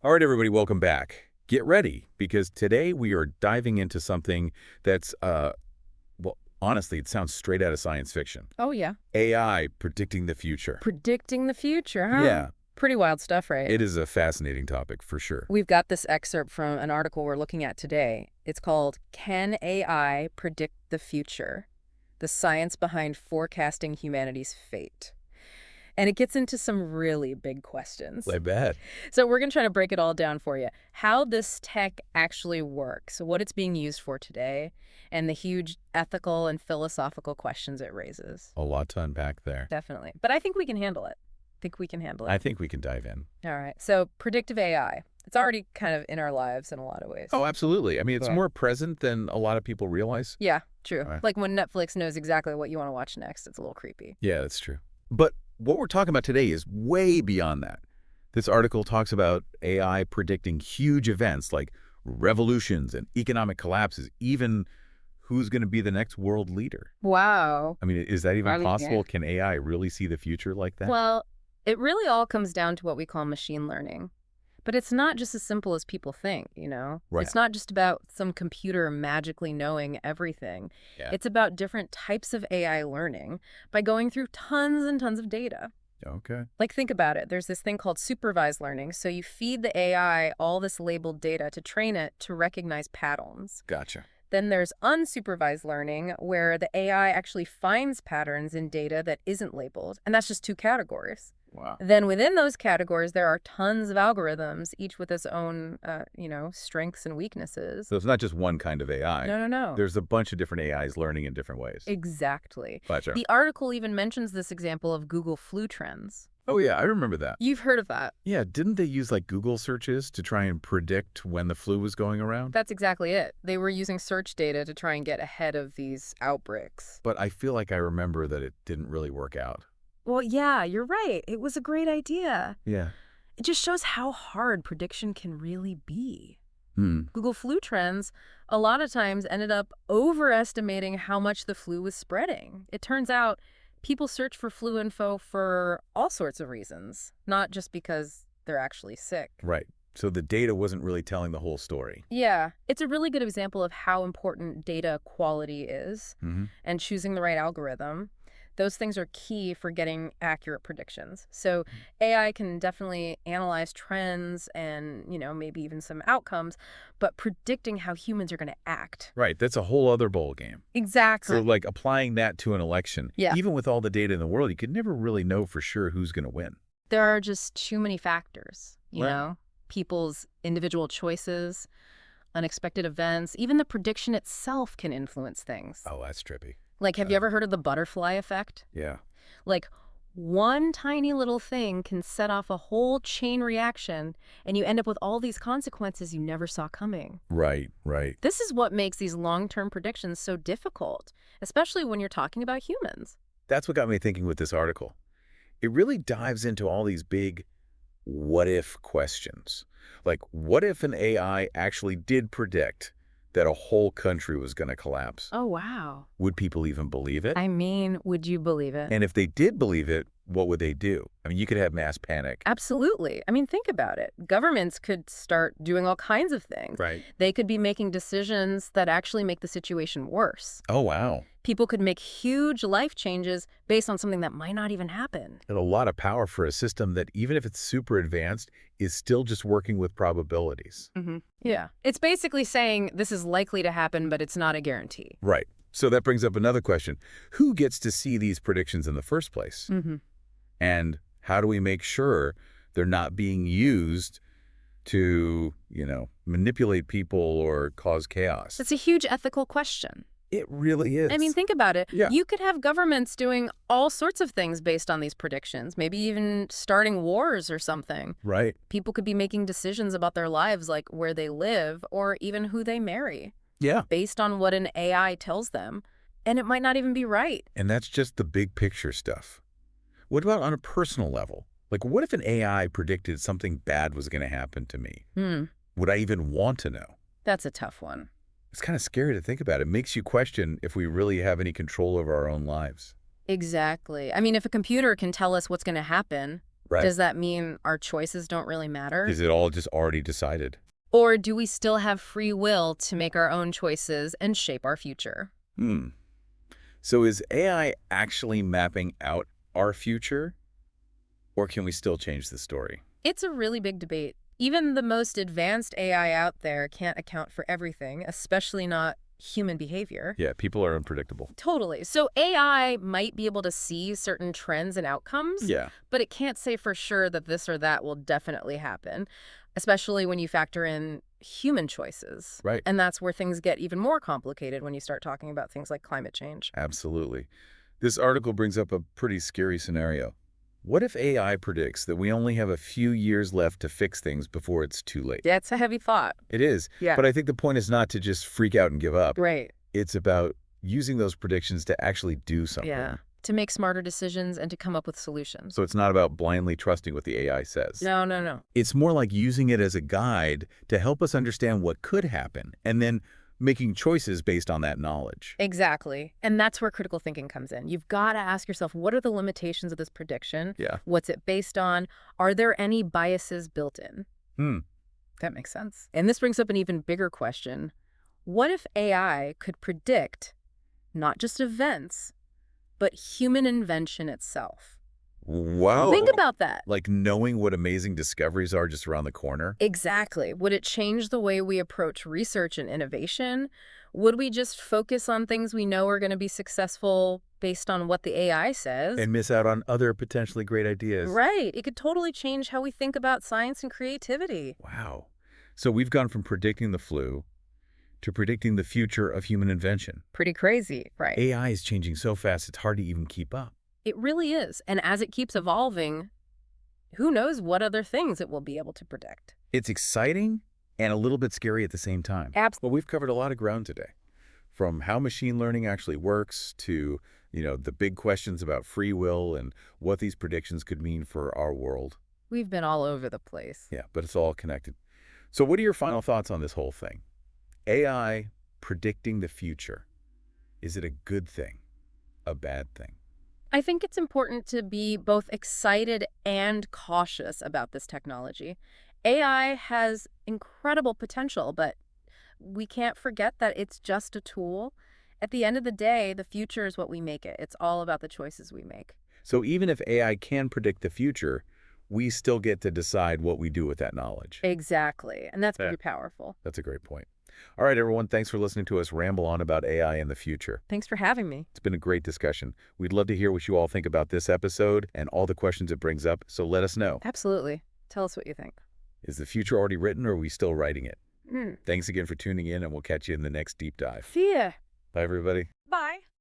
All right, everybody, welcome back. Get ready, because today we are diving into something that's, well, honestly, it sounds straight out of science fiction. Oh, yeah. AI predicting the future. Predicting the future, huh? Yeah, Pretty wild stuff, right? it is a fascinating topic for sure. We've got this excerpt from an article we're looking at today. It's called Can AI Predict the Future? The Science Behind Forecasting Humanity's Fate. And it gets into some really big questions. I bet. So we're going to try to break it all down for you. How this tech actually works, what it's being used for today, and the huge ethical and philosophical questions it raises. A lot to unpack there. Definitely. But I think we can handle it. I think we can dive in. All right. So predictive AI. It's already kind of in our lives in a lot of ways. Oh, absolutely. I mean, it's Yeah. more present than a lot of people realize. Yeah, true. Right. Like when Netflix knows exactly what you want to watch next, it's a little creepy. Yeah, that's true. But what we're talking about today is way beyond that. This article talks about AI predicting huge events like revolutions and economic collapses, even who's going to be the next world leader. Wow. I mean, is that even Probably, possible? yeah. Can AI really see the future like that? Well, it really all comes down to what we call machine learning. But it's not just as simple as people think, you know? Right. It's not just about some computer magically knowing everything. Yeah. It's about different types of AI learning by going through tons and tons of data. Okay. Like, think about it. There's this thing called supervised learning. So you feed the AI all this labeled data to train it to recognize patterns. Gotcha. Then there's unsupervised learning, where the AI actually finds patterns in data that isn't labeled. And that's just two categories. Wow. Then within those categories, there are tons of algorithms, each with its own, strengths and weaknesses. So it's not just one kind of AI. No. There's a bunch of different AIs learning in different ways. Exactly. Gotcha. The article even mentions this example of Google flu trends. Oh, yeah, I remember that. You've heard of that. Yeah, didn't they use like Google searches to try and predict when the flu was going around? That's exactly it. They were using search data to try and get ahead of these outbreaks. But I feel like I remember that it didn't really work out. Well, yeah, you're right. It was a great idea. Yeah. It just shows how hard prediction can really be. Hmm. Google flu trends a lot of times ended up overestimating how much the flu was spreading. It turns out people search for flu info for all sorts of reasons, not just because they're actually sick. Right. So the data wasn't really telling the whole story. Yeah, it's a really good example of how important data quality is, Mm-hmm. and choosing the right algorithm. Those things are key for getting accurate predictions. So AI can definitely analyze trends and, maybe even some outcomes, but predicting how humans are going to act. Right. That's a whole other ball game. Exactly. So like applying that to an election, Yeah. even with all the data in the world, you could never really know for sure who's going to win. There are just too many factors, Right. People's individual choices, unexpected events, even the prediction itself can influence things. Oh, that's trippy. Like, have you ever heard of the butterfly effect? Yeah. Like, one tiny little thing can set off a whole chain reaction, and you end up with all these consequences you never saw coming. Right. This is what makes these long-term predictions so difficult, especially when you're talking about humans. That's what got me thinking with this article. It really dives into all these big what-if questions. Like, what if an AI actually did predict that a whole country was going to collapse? Oh, wow. Would people even believe it? I mean, would you believe it? And if they did believe it, what would they do? I mean, you could have mass panic. Absolutely. I mean, think about it. Governments could start doing all kinds of things. Right. They could be making decisions that actually make the situation worse. Oh, wow. People could make huge life changes based on something that might not even happen. And a lot of power for a system that, even if it's super advanced, is still just working with probabilities. Yeah. It's basically saying this is likely to happen, but it's not a guarantee. Right. So that brings up another question. Who gets to see these predictions in the first place? And how do we make sure they're not being used to, manipulate people or cause chaos? That's a huge ethical question. It really is. I mean, think about it. Yeah. You could have governments doing all sorts of things based on these predictions, maybe even starting wars or something. Right. People could be making decisions about their lives, like where they live or even who they marry, Yeah. based on what an AI tells them. And it might not even be right. And that's just the big picture stuff. What about on a personal level? Like, what if an AI predicted something bad was going to happen to me? Would I even want to know? That's a tough one. It's kind of scary to think about. It makes you question if we really have any control over our own lives. Exactly. I mean, if a computer can tell us what's going to happen, Right. Does that mean our choices don't really matter? Is it all just already decided? Or do we still have free will to make our own choices and shape our future? Hmm. So is AI actually mapping out our future, or can we still change the story? It's a really big debate. Even the most advanced AI out there can't account for everything, especially not human behavior. Yeah, people are unpredictable. Totally. So AI might be able to see certain trends and outcomes, Yeah. but it can't say for sure that this or that will definitely happen, especially when you factor in human choices. Right. And that's where things get even more complicated when you start talking about things like climate change. Absolutely. This article brings up a pretty scary scenario. What if AI predicts that we only have a few years left to fix things before it's too late? That's a heavy thought. It is. Yeah. But I think the point is not to just freak out and give up. Right. It's about using those predictions to actually do something. Yeah. To make smarter decisions and to come up with solutions. So it's not about blindly trusting what the AI says. No, no, no. It's more like using it as a guide to help us understand what could happen and then making choices based on that knowledge. Exactly. And that's where critical thinking comes in. You've got to ask yourself, what are the limitations of this prediction? Yeah. What's it based on? Are there any biases built in? That makes sense. And this brings up an even bigger question. What if AI could predict not just events, but human invention itself? Wow. Think about that. Like knowing what amazing discoveries are just around the corner? Exactly. Would it change the way we approach research and innovation? Would we just focus on things we know are going to be successful based on what the AI says? And miss out on other potentially great ideas. Right. It could totally change how we think about science and creativity. Wow. So we've gone from predicting the flu to predicting the future of human invention. Pretty crazy, right? AI is changing so fast it's hard to even keep up. It really is. And as it keeps evolving, who knows what other things it will be able to predict. It's exciting and a little bit scary at the same time. Absolutely. Well, we've covered a lot of ground today. From how machine learning actually works to, the big questions about free will and what these predictions could mean for our world. We've been all over the place. Yeah, but it's all connected. So what are your final thoughts on this whole thing? AI predicting the future. Is it a good thing? A bad thing? I think it's important to be both excited and cautious about this technology. AI has incredible potential, but we can't forget that it's just a tool. At the end of the day, the future is what we make it. It's all about the choices we make. So even if AI can predict the future, we still get to decide what we do with that knowledge. Exactly. And that's pretty powerful. That's a great point. All right, everyone, thanks for listening to us ramble on about AI in the future. Thanks for having me. It's been a great discussion. We'd love to hear what you all think about this episode and all the questions it brings up, so let us know. Absolutely. Tell us what you think. Is the future already written, or are we still writing it? Thanks again for tuning in, and we'll catch you in the next deep dive. See ya. Bye, everybody. Bye.